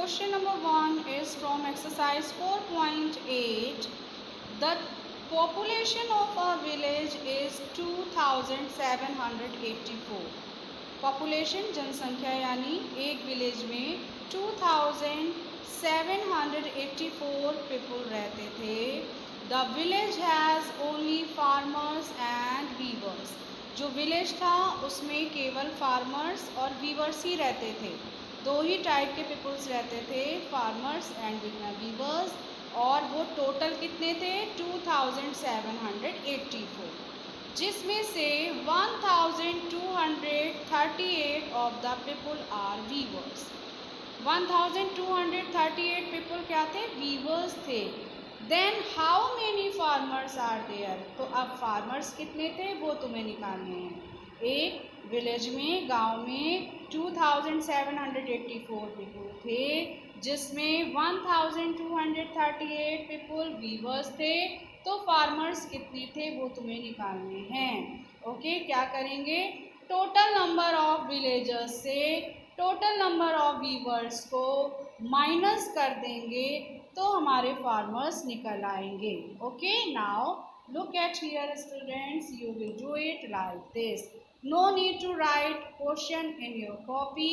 question number 1 is from exercise 4.8. The population of a village is 2784. Population जनसंख्या यानी एक village में 2784 people रहते थे. The village has only farmers and weavers. जो विलेज था उसमें केवल फार्मर्स और वीवर्स ही रहते थे. दो ही टाइप के पीपल्स रहते थे, फार्मर्स एंड वीवर्स. और वो टोटल कितने थे? 2784, जिसमें से 1238 of the people are weavers. 1238 people क्या थे? वीवर्स थे. Then how many farmers are there? तो अब फार्मर्स कितने थे वो तुम्हें निकालने हैं. एक विलेज में, गांव में 2784 पीपल थे, जिसमें 1238 पीपल वीवर्स थे. तो फार्मर्स कितने थे वो तुम्हें निकालने हैं. ओके, क्या करेंगे? टोटल नंबर ऑफ विलेजर्स से टोटल नंबर ऑफ वीवर्स को माइनस कर देंगे तो हमारे फार्मर्स निकल आएंगे. Okay, now look at here students, you will do it like this. No need to write question in your copy.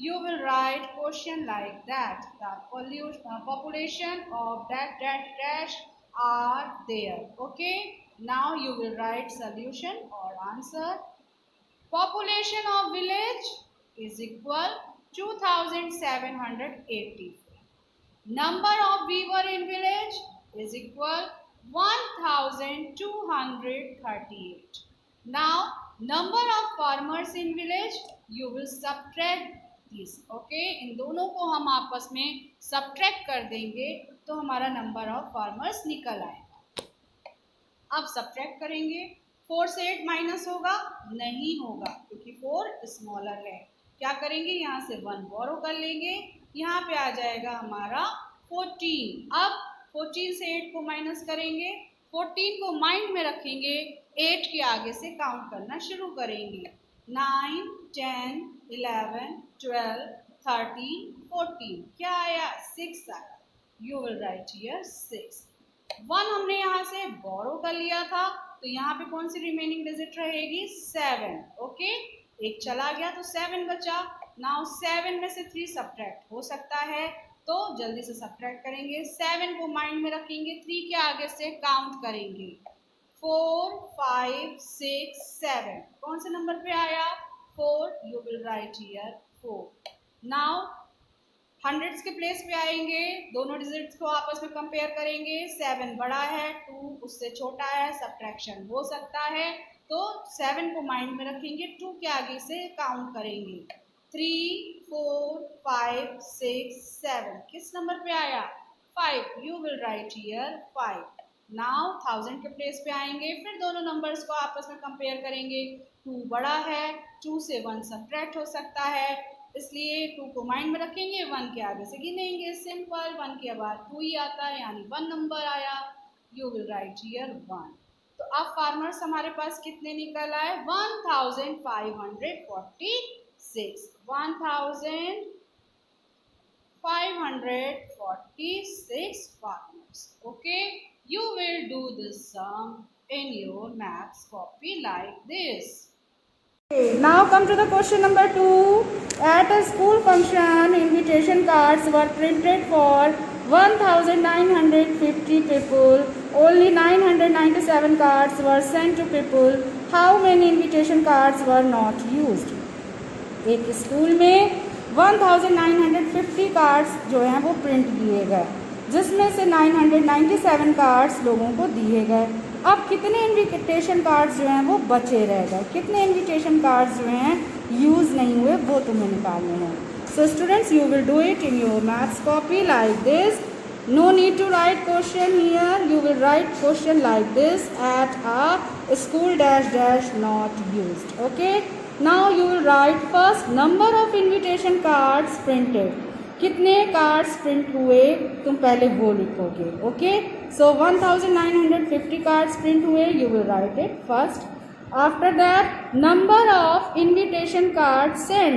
You will write question like that. The population of that dash are there. Okay, now you will write solution or answer. Population of village is equal 2780. Number of weaver in village is equal 1238. Now number of farmers in village, you will subtract this. Okay, इन दोनों को हम आपस में subtract कर देंगे तो हमारा number of farmers निकल आएगा. अब subtract करेंगे. 4 से 8 माइनस होगा? नहीं होगा, क्योंकि 4 स्मॉलर है. क्या करेंगे? यहाँ से 1 बोरो कर लेंगे. यहाँ पे आ जाएगा हमारा 14. अब 14 से 8 को माइनस करेंगे. 14 को माइंड में रखेंगे, 8 के आगे से काउंट करना शुरू करेंगे. 9, 10, 11, 12, 13, 14. क्या आया? 6 आया. You will write here 6. 1 हमने यहाँ से बोरो कर लिया था, तो यहाँ पे कौन सी रिमेनिंग डिजिट रहेगी? 7. ओके, एक चला गया तो 7 बचा. नाउ 7 में से 3 सब्ट्रैक्ट हो सकता है, तो जल्दी से सब्ट्रैक्ट करेंगे. 7 को माइंड में रखेंगे, 3 के आगे से काउंट करेंगे. 4, 5, 6, 7. कौन से नंबर पे आया? 4. You will write here 4. Now hundreds के प्लेस पे आएंगे, दोनों डिजिट्स को आपस में कंपेयर करेंगे. 7 बड़ा है, 2 उससे छोटा है, सब्ट्रैक्शन हो सकता है, तो 7 को माइंड में रखेंगे, 2 के आगे से काउंट करेंगे. 3, 4, 5, 6, 7. किस नंबर पे आया? 5. You will write here 5. Now 1000 के प्लेस पे आएंगे, फिर दोनों नंबर्स को आपस में कंपेयर करेंगे. 2 बड़ा है, 2 से 1 सब्ट्रैक्ट हो सकता है, इसलिए 2 को माइंड में रखेंगे, 1 के आगे से गिनेंगे. सिंपल, 1 के बाद 2 ही आता है, यानी 1 नंबर आया. You will write here 1. तो अब फार्मर्स हमारे पास कितने निकल आए? 1546. 1546 farmers. Okay, you will do this sum in your maths copy like this. Now come to the question number 2. At a school function, invitation cards were printed for 1950 people. Only 997 cards were sent to people. How many invitation cards were not used? एक school में 1950 cards जो हैं वो print किए गए, जिसमें से 997 cards लोगों को दिए गए. अब कितने इनविटेशन कार्ड्स जो हैं वो बचे रह गए? कितने इनविटेशन कार्ड्स जो हैं यूज़ नहीं हुए वो तुम्हें निकालने हैं. So students, you will do it in your maths copy like this. No need to write question here. You will write question like this: at a school dash dash not used. Okay. Now you will write first number of invitation cards printed. कितने cards print हुए तुम पहले वो लिखोगे. Okay, so 1950 cards print हुए. You will write it first. After that number of invitation card send.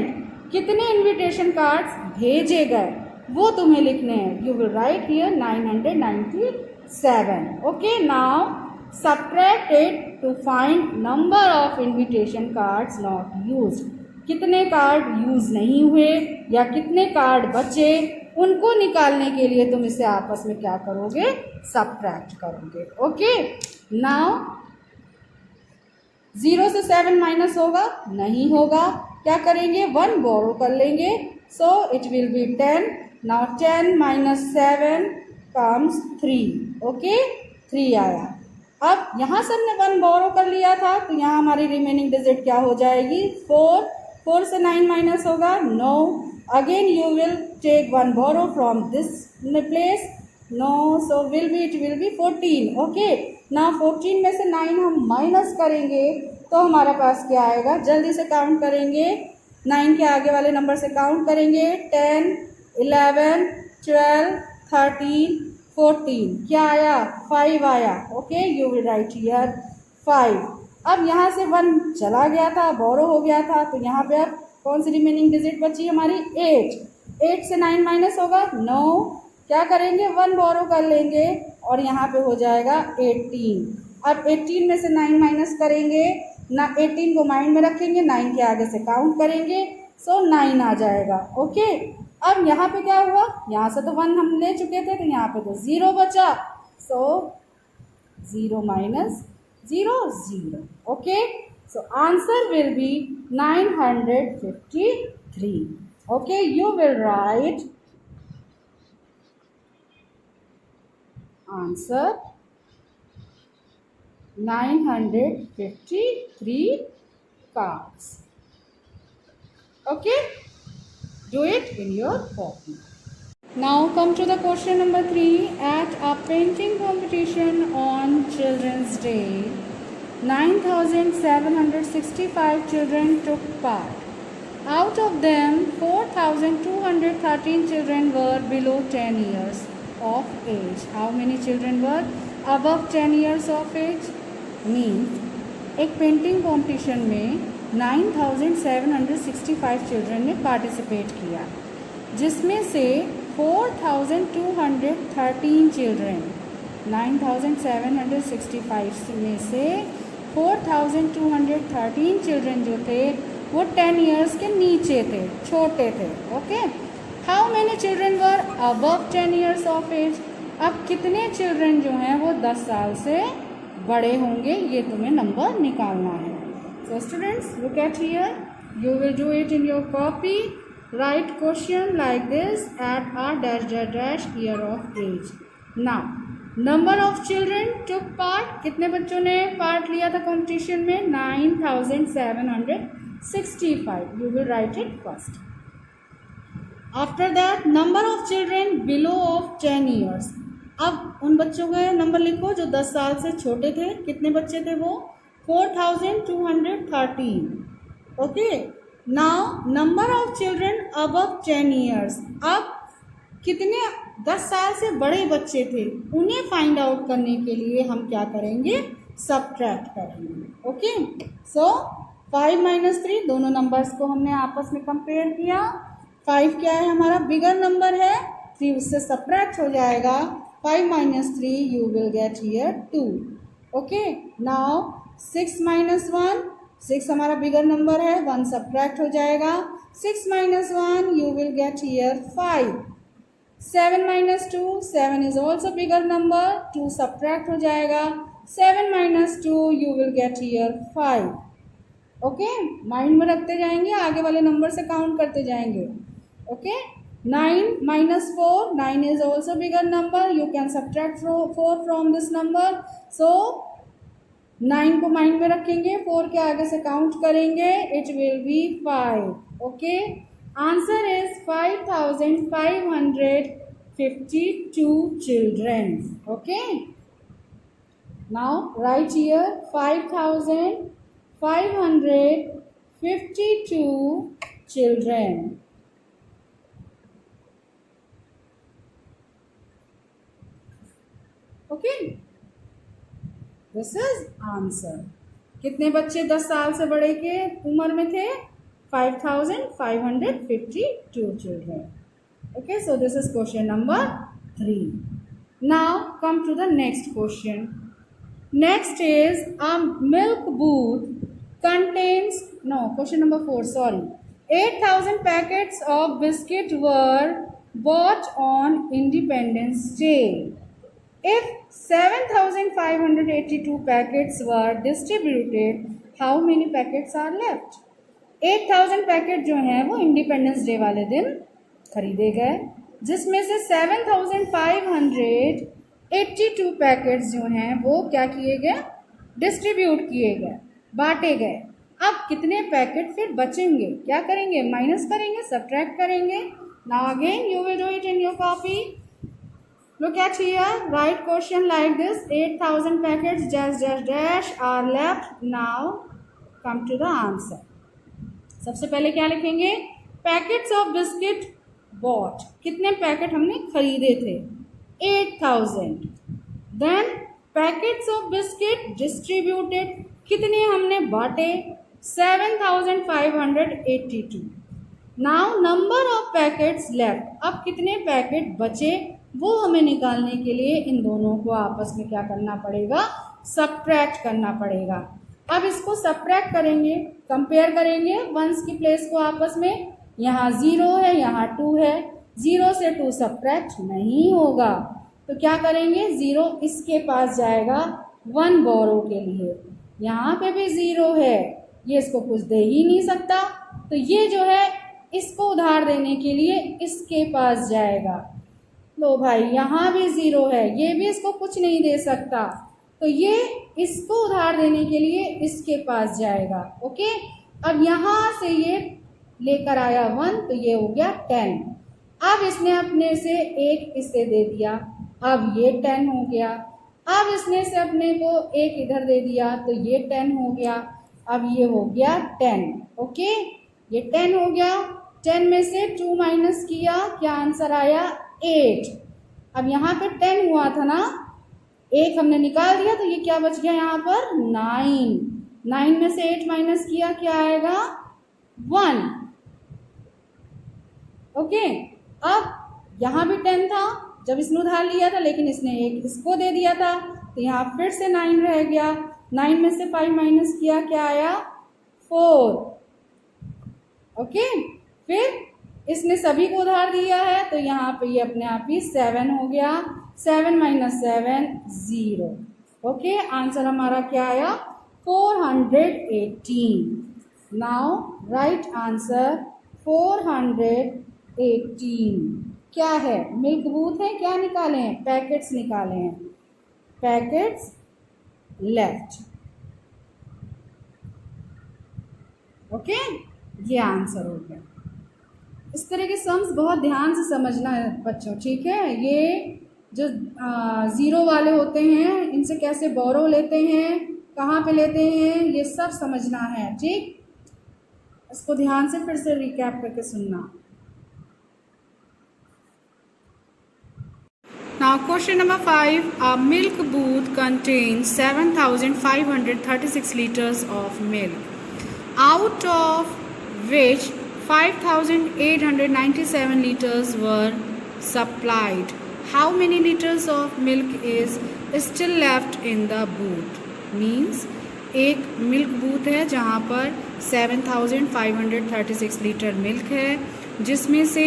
कितने invitation cards भेजे गए वो तुम्हें लिखने हैं. You will write here 997. Okay, now subtract it to find number of invitation cards not used. कितने card use नहीं हुए या कितने कार्ड बचे, उनको निकालने के लिए तुम इसे आपस में क्या करोगे, सब्ट्रैक्ट करोगे. ओके, नाउ 0 से 7 माइनस होगा, नहीं होगा. क्या करेंगे, 1 बोरो कर लेंगे. So it will B 10. Now 10 minus 7 comes 3. Okay, 3 आया. अब यहाँ से हमने 1 बोरो कर लिया था, तो यहाँ हमारी रिमेनिंग डिजिट क्या हो जाएगी, 4. 4 से 9 माइनस होगा, no. Again you will take 1 borrow from this place, no. So will be, it will be 14. Okay, ना 14 में से 9 हम माइनस करेंगे तो हमारे पास क्या आएगा, जल्दी से काउंट करेंगे. 9 के आगे वाले नंबर से काउंट करेंगे, 10, 11, 12, 13, 14. क्या आया, 5 आया. Okay, you will write here 5. अब यहाँ से 1 चला गया था, बोरो हो गया था, तो यहाँ पे अब कौन सी रिमेनिंग डिजिट बची हमारी, 8. 8 से 9 माइनस होगा, नो. क्या करेंगे, 1 बोरो कर लेंगे और यहाँ पे हो जाएगा 18. अब 18 में से 9 माइनस करेंगे ना, 18 को माइंड में रखेंगे, 9 के आगे से काउंट करेंगे, सो 9 आ जाएगा. ओके, अब यहाँ पे क्या हुआ, यहाँ से तो 1 हम ले चुके थे, तो यहाँ पे तो 0 बचा. सो 0 minus 0, 0. Okay, so answer will be 953. Okay, you will right answer 953 cards. Okay, do it in your copy. Now come to the question number 3. At a painting competition on Children's Day, 9,765 children took part. Out of them, 4,213 children were below 10 years of age. How many children were above 10 years of age? Means एक painting competition में 9,765 children ने participate किया, जिसमें से 4,213 children, 9,765 में से 4,213 children जो थे वो 10 ईयर्स के नीचे थे, छोटे थे. Okay, how many children were above 10 years of age. अब कितने चिल्ड्रन जो हैं वो 10 साल से बड़े होंगे, ये तुम्हें नंबर निकालना है. So students, look at here, you will do it in your copy. Write question like this, at a dash dash dash year of age. Now number of children took part, कितने बच्चों ने part लिया था competition में, 9,765. You will write it first. After that number of children below of 10 years. अब उन बच्चों का नंबर लिखो जो 10 साल से छोटे थे. कितने बच्चे थे वो, 4,213. Okay, now number of children above 10 years. अब कितने 10 साल से बड़े बच्चे थे, उन्हें फाइंड आउट करने के लिए हम क्या करेंगे, सब्ट्रैक्ट करेंगे. ओके, सो 5 माइनस 3, दोनों नंबर्स को हमने आपस में कंपेयर किया. 5 क्या है, हमारा बिगर नंबर है, 3 उससे सब्ट्रैक्ट हो जाएगा. 5 minus 3, you will get here 2. Okay, now 6 minus 1, 6 हमारा बिगर नंबर है, 1 सब्ट्रैक्ट हो जाएगा. 6 minus 1, you will get here 5. 7 minus 2, 7 is also bigger number, 2 subtract हो जाएगा. 7 minus 2, you will get here 5. Okay, mind में रखते जाएंगे, आगे वाले नंबर से काउंट करते जाएंगे. Okay, 9 minus 4, 9 is also bigger number, you can subtract 4 from this number. So 9 को माइंड में रखेंगे, 4 के आगे से काउंट करेंगे, it will be 5. Okay, answer is 5,552 children. Okay, now write here 5,552 children. Okay, this is answer. कितने बच्चे 10 साल से बड़े के उम्र में थे, 5,552 children. Okay, so this is question number 3. Now come to the next question. Next is a milk booth contains, no, question number 4, sorry. 8,000 packets of biscuit were bought on Independence Day. If 7,582 packets were distributed, how many packets are left? 8,000 packet जो हैं वो independence day वाले दिन खरीदे गए, जिसमें से 7,582 packets जो हैं वो क्या किए गए, डिस्ट्रीब्यूट किए गए, बांटे गए। अब कितने पैकेट फिर बचेंगे, क्या करेंगे, माइनस करेंगे, सब्ट्रैक्ट करेंगे। Now again you will do it in your copy. Look at here, write question like this, 8,000 packets dash dash dash are left. Now come to the answer. सबसे पहले क्या लिखेंगे, पैकेट्स ऑफ बिस्किट बॉट, कितने packet हमने खरीदे थे, 8,000। Then packets of biscuit distributed, कितने हमने बांटे, 7,582। Now number of packets left, अब कितने पैकेट बचे वो हमें निकालने के लिए इन दोनों को आपस में क्या करना पड़ेगा, सब्ट्रैक्ट करना पड़ेगा। अब इसको सब्ट्रैक्ट करेंगे, कंपेयर करेंगे वंस की प्लेस को आपस में, यहाँ 0 है, यहाँ 2 है, 0 से 2 सब्ट्रैक्ट नहीं होगा, तो क्या करेंगे, 0 इसके पास जाएगा 1 बोरो के लिए, यहाँ पे भी 0 है, ये इसको कुछ दे ही नहीं सकता, तो ये जो है इसको उधार देने के लिए इसके पास जाएगा। लो भाई, यहाँ भी 0 है, ये भी इसको कुछ नहीं दे सकता, तो ये इसको उधार देने के लिए इसके पास जाएगा। ओके, अब यहाँ से ये लेकर आया 1, तो ये हो गया 10। अब इसने अपने से एक इसे दे दिया, अब ये 10 हो गया। अब इसने से अपने को एक इधर दे दिया, तो ये 10 हो गया, अब ये हो गया 10। ओके, ये 10 हो गया, 10 में से 2 माइनस किया, क्या आंसर आया, 8। अब यहाँ पे 10 हुआ था ना, एक हमने निकाल दिया, तो ये क्या बच गया यहाँ पर, 9। 9 में से 8 माइनस किया, क्या आएगा, 1। ओके, अब यहाँ भी 10 था जब इसने उधार लिया था, लेकिन इसने एक इसको दे दिया था, तो यहाँ फिर से 9 रह गया। 9 में से 5 माइनस किया, क्या आया, 4। ओके, फिर इसने सभी को उधार दिया है, तो यहाँ पे ये अपने आप ही 7 हो गया। 7 माइनस 7 0। ओके, आंसर हमारा क्या आया, 418। नाउ राइट आंसर 418 क्या है, मिल्क बूथ है, क्या निकाले हैं, पैकेट्स निकाले हैं, पैकेट्स लेफ्ट। ओके, ये आंसर हो गया। इस तरह के सम्स बहुत ध्यान से समझना है बच्चों, ठीक है। ये जो 0 वाले होते हैं, इनसे कैसे बोरो लेते हैं, कहाँ पे लेते हैं, ये सब समझना है, ठीक। इसको ध्यान से फिर से रिकैप करके सुनना। Now question number 5, a milk booth contains 7,536 liters of milk, out of which 5,897 liters were supplied. How many liters of milk is still left in the booth? Means एक मिल्क बूथ है जहाँ पर 7,536 litre milk है, जिसमें से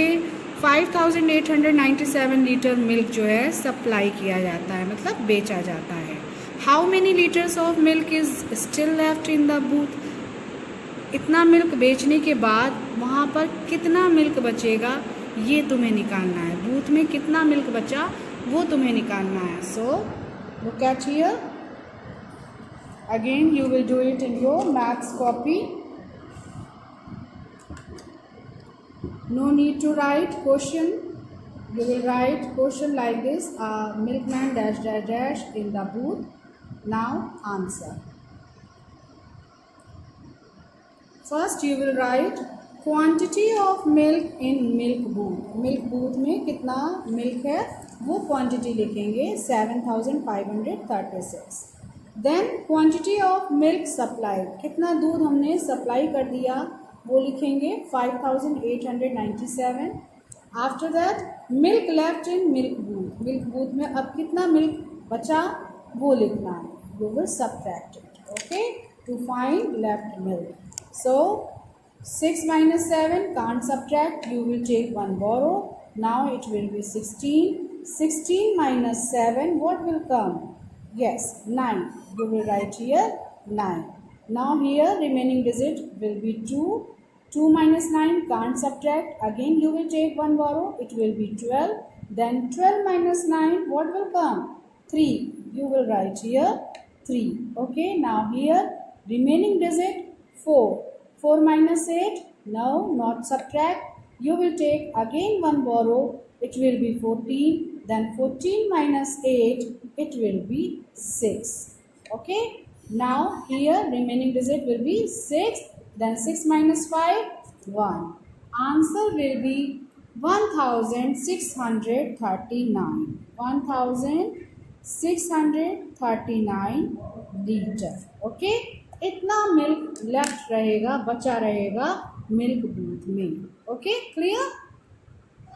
5,897 litre milk जो है supply किया जाता है, मतलब बेचा जाता है। How many litres of milk is still left in the booth, इतना मिल्क बेचने के बाद वहाँ पर कितना मिल्क बचेगा ये तुम्हें निकालना है, बूथ में कितना मिल्क बचा वो तुम्हें निकालना है। So look at here, again you will do it in your maths copy. No need to write question. You will write question like this: milkman dash dash dash in the booth. Now answer. First you will write quantity of milk in milk booth. Milk booth में कितना milk है वो quantity लिखेंगे 7,536. Then quantity of milk supplied, कितना दूध हमने supply कर दिया वो लिखेंगे 5,897. After that milk left in milk booth, milk booth में अब कितना मिल्क बचा वो लिखना है. You will subtract it. Okay, to find left milk. So 6 minus 7 can't subtract, you will take one borrow. Now it will be 16. 16 minus 7, what will come? Yes, 9. You will write here 9. Now here remaining digit will be 2. 2 minus 9 can't subtract. Again you will take one borrow. It will be 12. Then 12 minus 9, what will come? 3. You will write here 3. Okay, now here remaining digit 4. 4 minus 8, no, not subtract. You will take again one borrow. It will be 14. Then 14 minus 8, it will be 6. Okay. Now here remaining digit will be 6. Then 6 minus 5, 1. Answer will be 1639. 1639 liter. Okay. इतना milk left रहेगा, बचा रहेगा milk booth में. Okay, clear?